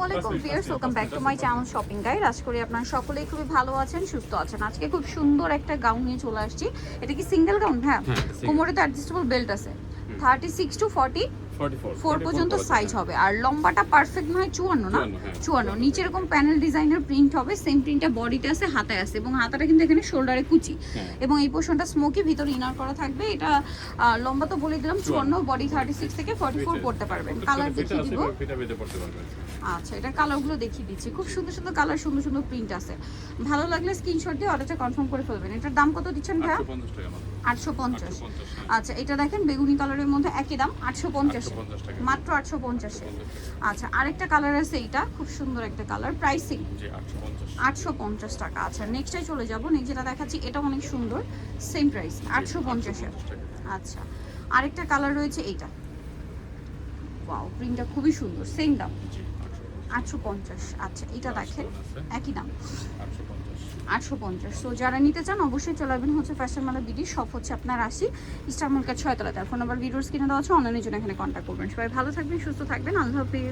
ওয়ালাইকুম viewers, welcome back to my channel shopping guide. আশা করি আপনারা সকলেই খুবই ভালো আছেন, সুস্থ আছেন। আজকে খুব সুন্দর একটা গাউন নিয়ে চলে আসছি। এটা কি সিঙ্গেল গাউন? হ্যাঁ, কোমরে তো অ্যাডজাস্টেবল বেল্ট আছে। 36 টু 44 পর্যন্ত সাইজ হবে। আর লম্বাটা পারফেক্ট নয় 54 না, 54। নিচে এরকম প্যানেল ডিজাইনের প্রিন্ট হবে, সেম প্রিন্টটা বডিতে আছে, হাতায় আছে, এবং হাতাটা কিন্তু এখানে শোল্ডারে কুচি, এবং এই পোর্শনটা স্মোকি, ভিতরে ইনার করা থাকবে। এটা লম্বা তো বলে দিলাম 54, বডি 36 থেকে 44 পড়তে পারবেন। কালার দেখিয়ে দিব। আচ্ছা, এটা কালারগুলো দেখিয়ে দিচ্ছি। খুব সুন্দর সুন্দর কালার, সুন্দর সুন্দর প্রিন্ট আছে। ভালো লাগলে স্ক্রিনশট দিয়ে অর্ডারটা কনফার্ম করে ফেলবেন। এটার দাম কত দিচ্ছেন ভাইয়া? 850। আচ্ছা, এটা দেখেন বেগুনি কালারের মধ্যে একই দাম 850, মাত্র 850। আচ্ছা, আরেকটা কালার আছে, এটা খুব সুন্দর একটা কালার, প্রাইসিং 850 টাকা। আচ্ছা, নেক্সটে চলে যাব। নেক্সট যেটা দেখাচ্ছি এটা অনেক সুন্দর, সেম প্রাইস 850। আচ্ছা, আরেকটা কালার রয়েছে এইটা। ওয়াও, প্রিন্টটা খুবই সুন্দর, সেম দাম 850। আচ্ছা, এটা দেখেন একই দাম 850। সো যারা নিতে চান অবশ্যই চলে আসবেন হচ্ছে ফ্যাশন মালা বিডি, শপ হচ্ছে আপনার 80 ইস্টার মার্কেট 6 তলাতে। ফোন নাম্বার ভিডিওস কিনে দেওয়া আছে, অনলাইনের জন্য এখানে কন্ট্যাক্ট করবেন। সবাই ভালো থাকবেন, সুস্থ থাকবেন, আল্লাহ হাফেজ।